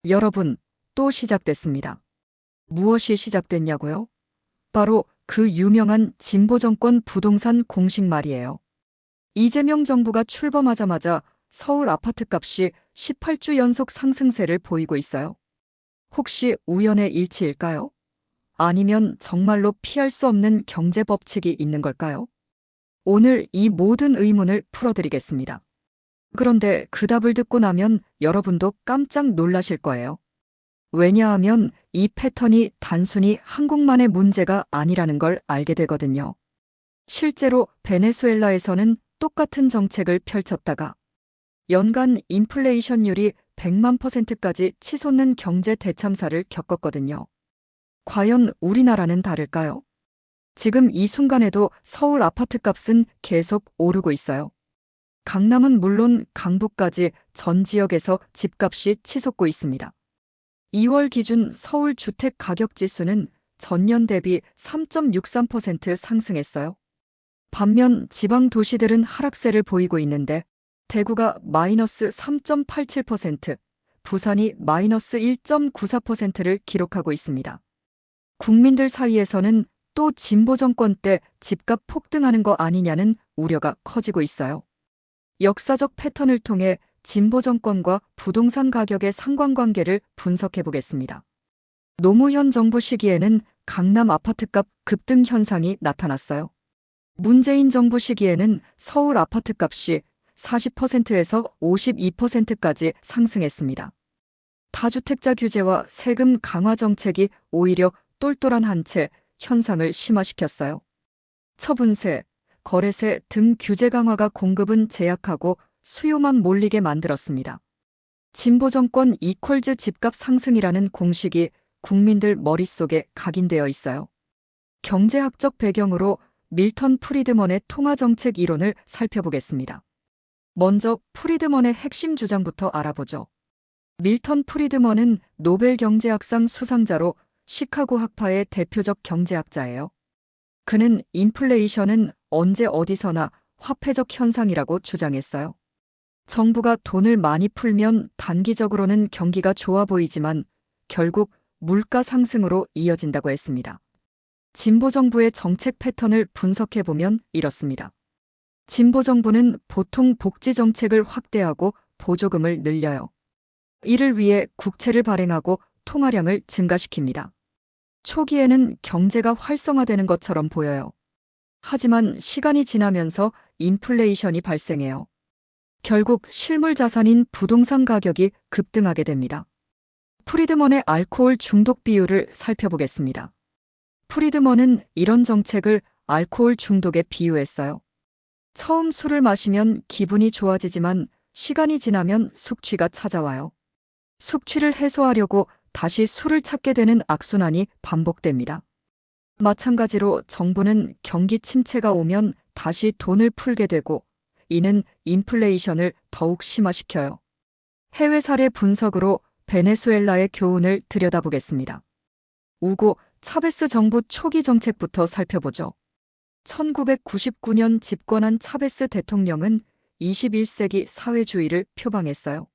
여러분, 또 시작됐습니다. 무엇이 시작됐냐고요? 바로 그 유명한 진보정권 부동산 공식 말이에요. 이재명 정부가 출범하자마자 서울 아파트값이 18주 연속 상승세를 보이고 있어요. 혹시 우연의 일치일까요? 아니면 정말로 피할 수 없는 경제 법칙이 있는 걸까요? 오늘 이 모든 의문을 풀어드리겠습니다. 그런데 그 답을 듣고 나면 여러분도 깜짝 놀라실 거예요. 왜냐하면 이 패턴이 단순히 한국만의 문제가 아니라는 걸 알게 되거든요. 실제로 베네수엘라에서는 똑같은 정책을 펼쳤다가 연간 인플레이션율이 100만 %까지 치솟는 경제 대참사를 겪었거든요. 과연 우리나라는 다를까요? 지금 이 순간에도 서울 아파트값은 계속 오르고 있어요. 강남은 물론 강북까지 전 지역에서 집값이 치솟고 있습니다. 2월 기준 서울 주택 가격 지수는 전년 대비 3.63% 상승했어요. 반면 지방 도시들은 하락세를 보이고 있는데 대구가 마이너스 3.87%, 부산이 마이너스 1.94%를 기록하고 있습니다. 국민들 사이에서는 또 진보 정권 때 집값 폭등하는 거 아니냐는 우려가 커지고 있어요. 역사적 패턴을 통해 진보 정권과 부동산 가격의 상관관계를 분석해 보겠습니다. 노무현 정부 시기에는 강남 아파트값 급등 현상이 나타났어요. 문재인 정부 시기에는 서울 아파트값이 40%에서 52%까지 상승했습니다. 다주택자 규제와 세금 강화 정책이 오히려 똘똘한 한 채 현상을 심화시켰어요. 처분세, 거래세 등 규제 강화가 공급은 제약하고 수요만 몰리게 만들었습니다. 진보 정권 이퀄즈 집값 상승이라는 공식이 국민들 머릿속에 각인되어 있어요. 경제학적 배경으로 밀턴 프리드먼의 통화정책 이론을 살펴보겠습니다. 먼저 프리드먼의 핵심 주장부터 알아보죠. 밀턴 프리드먼은 노벨 경제학상 수상자로 시카고 학파의 대표적 경제학자예요. 그는 인플레이션은 언제 어디서나 화폐적 현상이라고 주장했어요. 정부가 돈을 많이 풀면 단기적으로는 경기가 좋아 보이지만 결국 물가 상승으로 이어진다고 했습니다. 진보 정부의 정책 패턴을 분석해 보면 이렇습니다. 진보 정부는 보통 복지 정책을 확대하고 보조금을 늘려요. 이를 위해 국채를 발행하고 통화량을 증가시킵니다. 초기에는 경제가 활성화되는 것처럼 보여요. 하지만 시간이 지나면서 인플레이션이 발생해요. 결국 실물 자산인 부동산 가격이 급등하게 됩니다. 프리드먼의 알코올 중독 비율을 살펴보겠습니다. 프리드먼은 이런 정책을 알코올 중독에 비유했어요. 처음 술을 마시면 기분이 좋아지지만 시간이 지나면 숙취가 찾아와요. 숙취를 해소하려고 다시 술을 찾게 되는 악순환이 반복됩니다. 마찬가지로 정부는 경기 침체가 오면 다시 돈을 풀게 되고 이는 인플레이션을 더욱 심화시켜요. 해외 사례 분석으로 베네수엘라의 교훈을 들여다보겠습니다. 우고 차베스 정부 초기 정책부터 살펴보죠. 1999년 집권한 차베스 대통령은 21세기 사회주의를 표방했어요.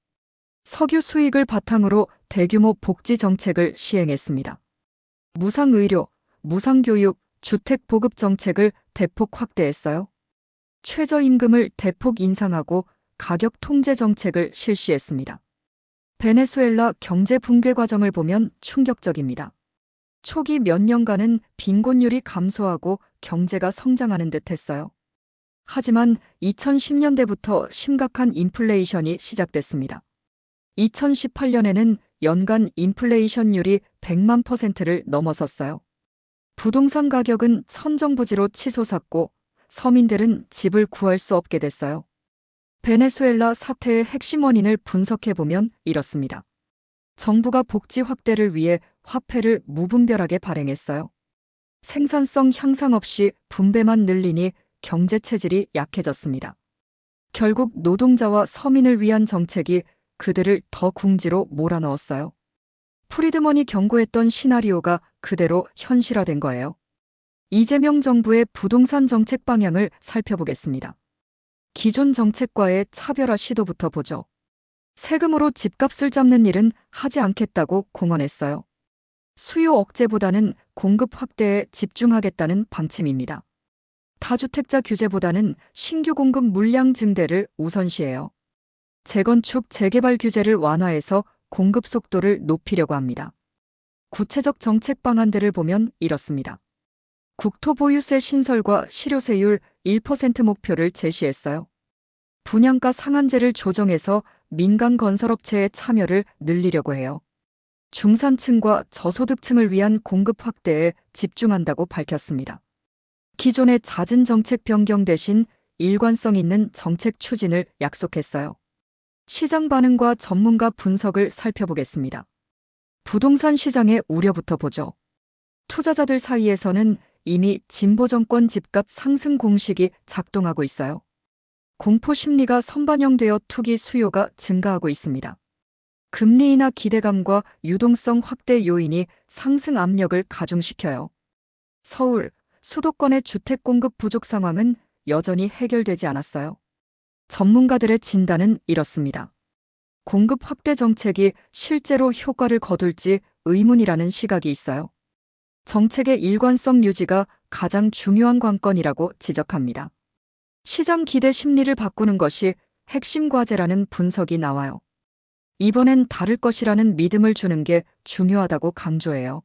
석유 수익을 바탕으로 대규모 복지 정책을 시행했습니다. 무상의료, 무상교육, 주택보급 정책을 대폭 확대했어요. 최저임금을 대폭 인상하고 가격 통제 정책을 실시했습니다. 베네수엘라 경제 붕괴 과정을 보면 충격적입니다. 초기 몇 년간은 빈곤율이 감소하고 경제가 성장하는 듯 했어요. 하지만 2010년대부터 심각한 인플레이션이 시작됐습니다. 2018년에는 연간 인플레이션율이 100만 %를 넘어섰어요. 부동산 가격은 천정부지로 치솟았고 서민들은 집을 구할 수 없게 됐어요. 베네수엘라 사태의 핵심 원인을 분석해보면 이렇습니다. 정부가 복지 확대를 위해 화폐를 무분별하게 발행했어요. 생산성 향상 없이 분배만 늘리니 경제 체질이 약해졌습니다. 결국 노동자와 서민을 위한 정책이 그들을 더 궁지로 몰아넣었어요. 프리드먼이 경고했던 시나리오가 그대로 현실화된 거예요. 이재명 정부의 부동산 정책 방향을 살펴보겠습니다. 기존 정책과의 차별화 시도부터 보죠. 세금으로 집값을 잡는 일은 하지 않겠다고 공언했어요. 수요 억제보다는 공급 확대에 집중하겠다는 방침입니다. 다주택자 규제보다는 신규 공급 물량 증대를 우선시해요. 재건축, 재개발 규제를 완화해서 공급 속도를 높이려고 합니다. 구체적 정책 방안들을 보면 이렇습니다. 국토보유세 신설과 실효세율 1% 목표를 제시했어요. 분양가 상한제를 조정해서 민간 건설업체의 참여를 늘리려고 해요. 중산층과 저소득층을 위한 공급 확대에 집중한다고 밝혔습니다. 기존의 잦은 정책 변경 대신 일관성 있는 정책 추진을 약속했어요. 시장 반응과 전문가 분석을 살펴보겠습니다. 부동산 시장의 우려부터 보죠. 투자자들 사이에서는 이미 진보 정권 집값 상승 공식이 작동하고 있어요. 공포 심리가 선반영되어 투기 수요가 증가하고 있습니다. 금리 인하 기대감과 유동성 확대 요인이 상승 압력을 가중시켜요. 서울, 수도권의 주택 공급 부족 상황은 여전히 해결되지 않았어요. 전문가들의 진단은 이렇습니다. 공급 확대 정책이 실제로 효과를 거둘지 의문이라는 시각이 있어요. 정책의 일관성 유지가 가장 중요한 관건이라고 지적합니다. 시장 기대 심리를 바꾸는 것이 핵심 과제라는 분석이 나와요. 이번엔 다를 것이라는 믿음을 주는 게 중요하다고 강조해요.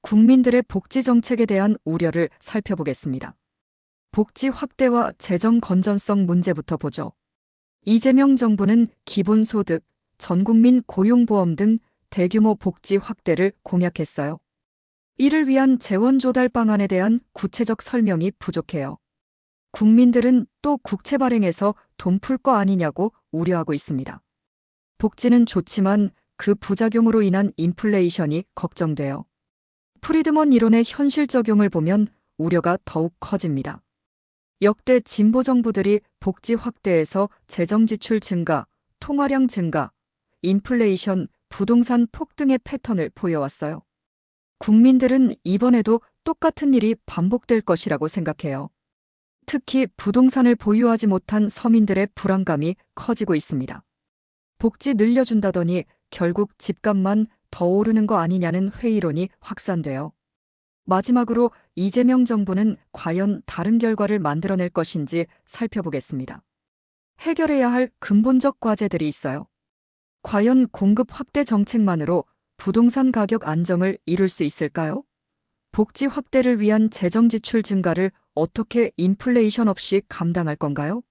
국민들의 복지 정책에 대한 우려를 살펴보겠습니다. 복지 확대와 재정 건전성 문제부터 보죠. 이재명 정부는 기본소득, 전국민 고용보험 등 대규모 복지 확대를 공약했어요. 이를 위한 재원 조달 방안에 대한 구체적 설명이 부족해요. 국민들은 또 국채 발행해서 돈 풀 거 아니냐고 우려하고 있습니다. 복지는 좋지만 그 부작용으로 인한 인플레이션이 걱정돼요. 프리드먼 이론의 현실 적용을 보면 우려가 더욱 커집니다. 역대 진보 정부들이 복지 확대에서 재정 지출 증가, 통화량 증가, 인플레이션, 부동산 폭등의 패턴을 보여왔어요. 국민들은 이번에도 똑같은 일이 반복될 것이라고 생각해요. 특히 부동산을 보유하지 못한 서민들의 불안감이 커지고 있습니다. 복지 늘려준다더니 결국 집값만 더 오르는 거 아니냐는 회의론이 확산돼요. 마지막으로 이재명 정부는 과연 다른 결과를 만들어낼 것인지 살펴보겠습니다. 해결해야 할 근본적 과제들이 있어요. 과연 공급 확대 정책만으로 부동산 가격 안정을 이룰 수 있을까요? 복지 확대를 위한 재정 지출 증가를 어떻게 인플레이션 없이 감당할 건가요?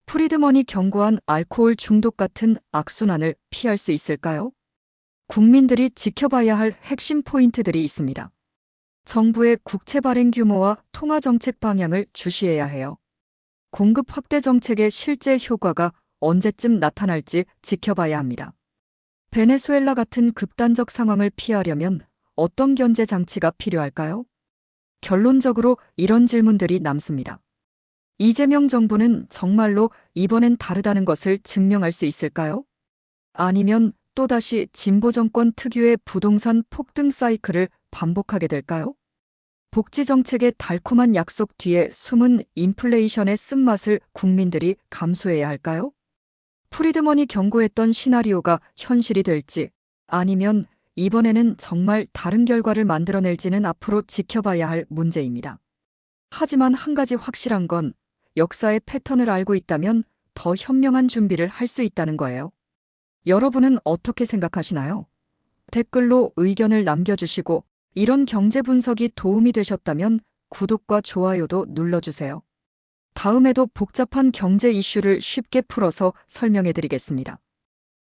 프리드먼이 경고한 알코올 중독 같은 악순환을 피할 수 있을까요? 국민들이 지켜봐야 할 핵심 포인트들이 있습니다. 정부의 국채 발행 규모와 통화 정책 방향을 주시해야 해요. 공급 확대 정책의 실제 효과가 언제쯤 나타날지 지켜봐야 합니다. 베네수엘라 같은 극단적 상황을 피하려면 어떤 견제 장치가 필요할까요? 결론적으로 이런 질문들이 남습니다. 이재명 정부는 정말로 이번엔 다르다는 것을 증명할 수 있을까요? 아니면 또다시 진보 정권 특유의 부동산 폭등 사이클을 반복하게 될까요? 복지 정책의 달콤한 약속 뒤에 숨은 인플레이션의 쓴맛을 국민들이 감수해야 할까요? 프리드먼이 경고했던 시나리오가 현실이 될지, 아니면 이번에는 정말 다른 결과를 만들어낼지는 앞으로 지켜봐야 할 문제입니다. 하지만 한 가지 확실한 건 역사의 패턴을 알고 있다면 더 현명한 준비를 할 수 있다는 거예요. 여러분은 어떻게 생각하시나요? 댓글로 의견을 남겨주시고 이런 경제 분석이 도움이 되셨다면 구독과 좋아요도 눌러주세요. 다음에도 복잡한 경제 이슈를 쉽게 풀어서 설명해드리겠습니다.